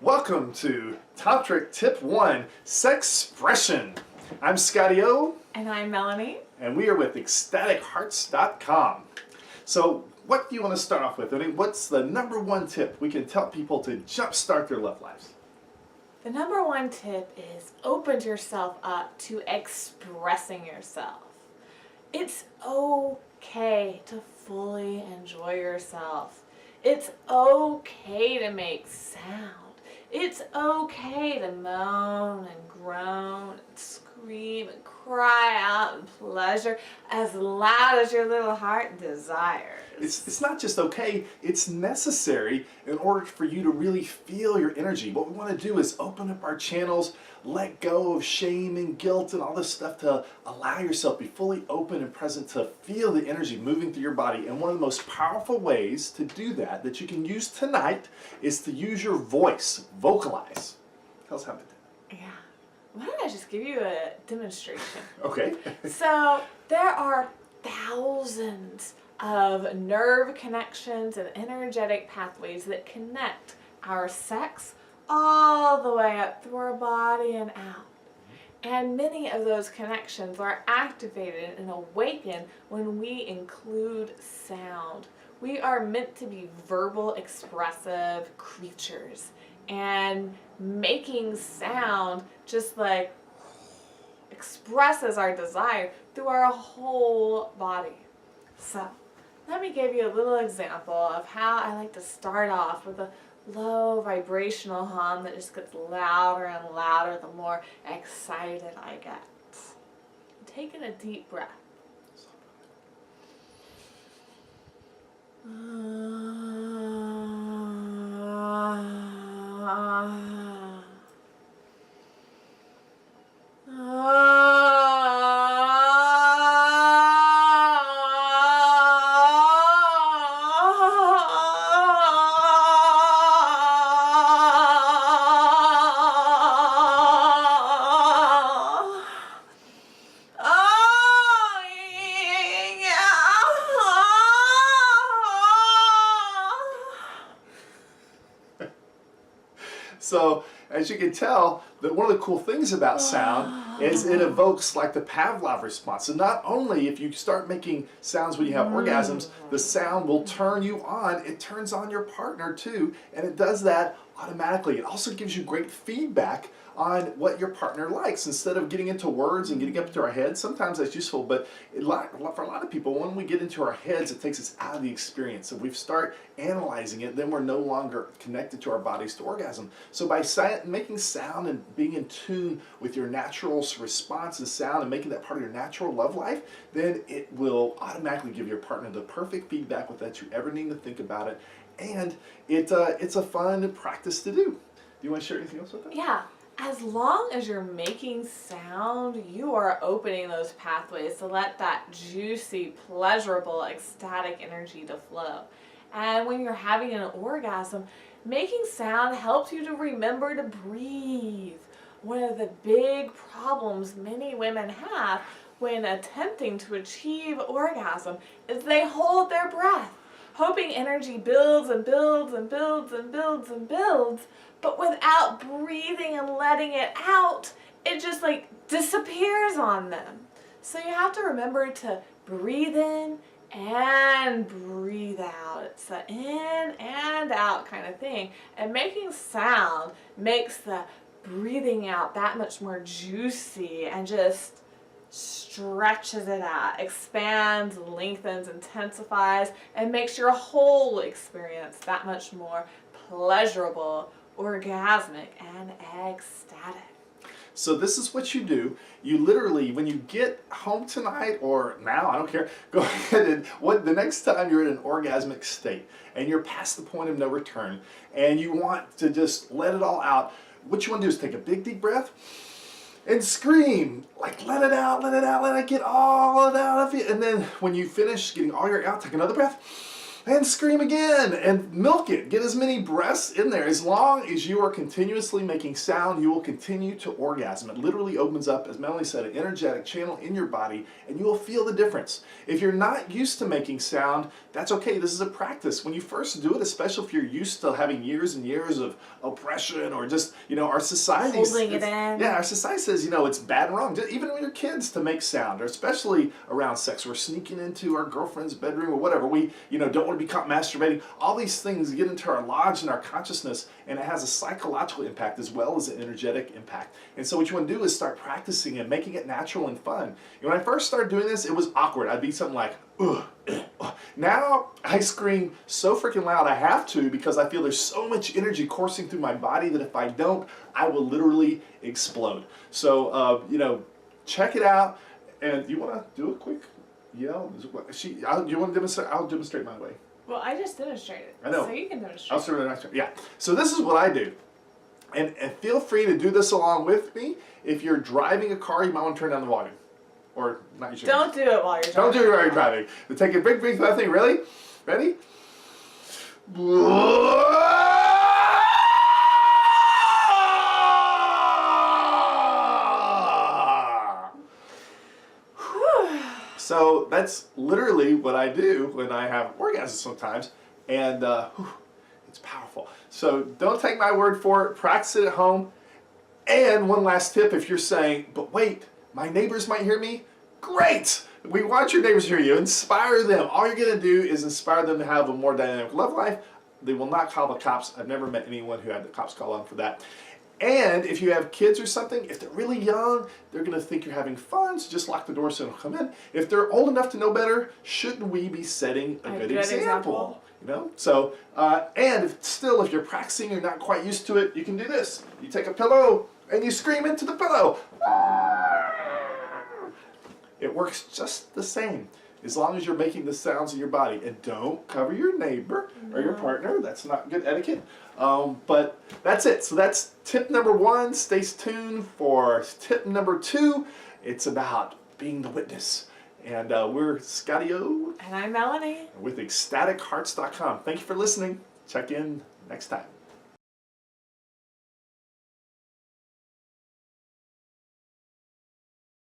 Welcome to Tantric Tip 1, Sexpression. I'm Scotty O. And I'm Melanie. And we are with EcstaticHearts.com. So what do you want to start off with? I mean, what's the number one tip we can tell people to jumpstart their love lives? The number one tip is open yourself up to expressing yourself. It's okay to fully enjoy yourself. It's okay to make sound. It's okay to moan and groan and scream and cry out in pleasure as loud as your little heart desires. It's not just okay, it's necessary in order for you to really feel your energy. What we want to do is open up our channels, let go of shame and guilt and all this stuff to allow yourself to be fully open and present to feel the energy moving through your body. And one of the most powerful ways to do that you can use tonight is to use your voice, vocalize. Tell us how to do that. Yeah. Why don't I just give you a demonstration? Okay. So there are thousands of nerve connections and energetic pathways that connect our sex all the way up through our body and out. And many of those connections are activated and awakened when we include sound. We are meant to be verbal, expressive creatures, and making sound just like expresses our desire through our whole body. So let me give you a little example of how I like to start off with a low vibrational hum that just gets louder and louder the more excited I get. Taking a deep breath. So, as you can tell, that one of the cool things about sound is it evokes like the Pavlov response. So not only if you start making sounds when you have orgasms, the sound will turn you on, it turns on your partner too, and it does that automatically. It also gives you great feedback on what your partner likes. Instead of getting into words and getting up to our heads, sometimes that's useful, but for a lot of people, when we get into our heads, it takes us out of the experience. So if we start analyzing it, then we're no longer connected to our bodies to orgasm. So by making sound and being in tune with your natural response to sound and making that part of your natural love life, then it will automatically give your partner the perfect feedback without you ever needing to think about it. And it's a fun practice to do. Do you want to share anything else with that? Yeah. As long as you're making sound, you are opening those pathways to let that juicy, pleasurable, ecstatic energy to flow. And when you're having an orgasm, making sound helps you to remember to breathe. One of the big problems many women have when attempting to achieve orgasm is they hold their breath, hoping energy builds and builds and builds and builds and builds, but without breathing and letting it out, it just like disappears on them. So you have to remember to breathe in and breathe out. It's an in and out kind of thing. And making sound makes the breathing out that much more juicy and just stretches it out, expands, lengthens, intensifies, and makes your whole experience that much more pleasurable, orgasmic, and ecstatic. So this is what you do. You literally, when you get home tonight or now, I don't care, go ahead and the next time you're in an orgasmic state and you're past the point of no return and you want to just let it all out, what you want to do is take a big deep breath and scream, like let it out, let it out, let it get all of it out of you. And then when you finish getting all your out, take another breath and scream again, and milk it. Get as many breaths in there. As long as you are continuously making sound, you will continue to orgasm. It literally opens up, as Melanie said, an energetic channel in your body, and you will feel the difference. If you're not used to making sound, that's okay. This is a practice. When you first do it, especially if you're used to having years and years of oppression, or just, our society, holding it in. Yeah, our society says, it's bad and wrong, even with your kids, to make sound, or especially around sex. We're sneaking into our girlfriend's bedroom or whatever. We, don't want to be caught masturbating. All these things get into our lodge and our consciousness, and it has a psychological impact as well as an energetic impact. And so what you want to do is start practicing and making it natural and fun. And when I first started doing this, it was awkward. I'd be something like, ugh. Now I scream so freaking loud I have to, because I feel there's so much energy coursing through my body that if I don't, I will literally explode. So, check it out. And you want to do a quick yell? Do you want to demonstrate? I'll demonstrate my way. Well, I just demonstrated. I know. So you can demonstrate. I'll demonstrate. Yeah. So this is what I do. And feel free to do this along with me. If you're driving a car, you might want to turn down the volume. Or not usually. Don't do it while you're driving. Don't do it while you're driving. Take a big breath in. Ready? Ready? So that's literally what I do when I have orgasms sometimes, and it's powerful. So don't take my word for it. Practice it at home. And one last tip, if you're saying, but wait, my neighbors might hear me, great! We want your neighbors to hear you. Inspire them. All you're going to do is inspire them to have a more dynamic love life. They will not call the cops. I've never met anyone who had the cops call on for that. And if you have kids or something, if they're really young, they're going to think you're having fun, so just lock the door so they don't come in. If they're old enough to know better, shouldn't we be setting a good example? So, and if you're practicing, you're not quite used to it, you can do this. You take a pillow and you scream into the pillow. It works just the same, as long as you're making the sounds in your body. And don't cover your neighbor or your partner. That's not good etiquette. But that's it. So that's tip number 1. Stay tuned for tip number 2. It's about being the witness. And we're Scotty O. And I'm Melanie. With EcstaticHearts.com. Thank you for listening. Check in next time.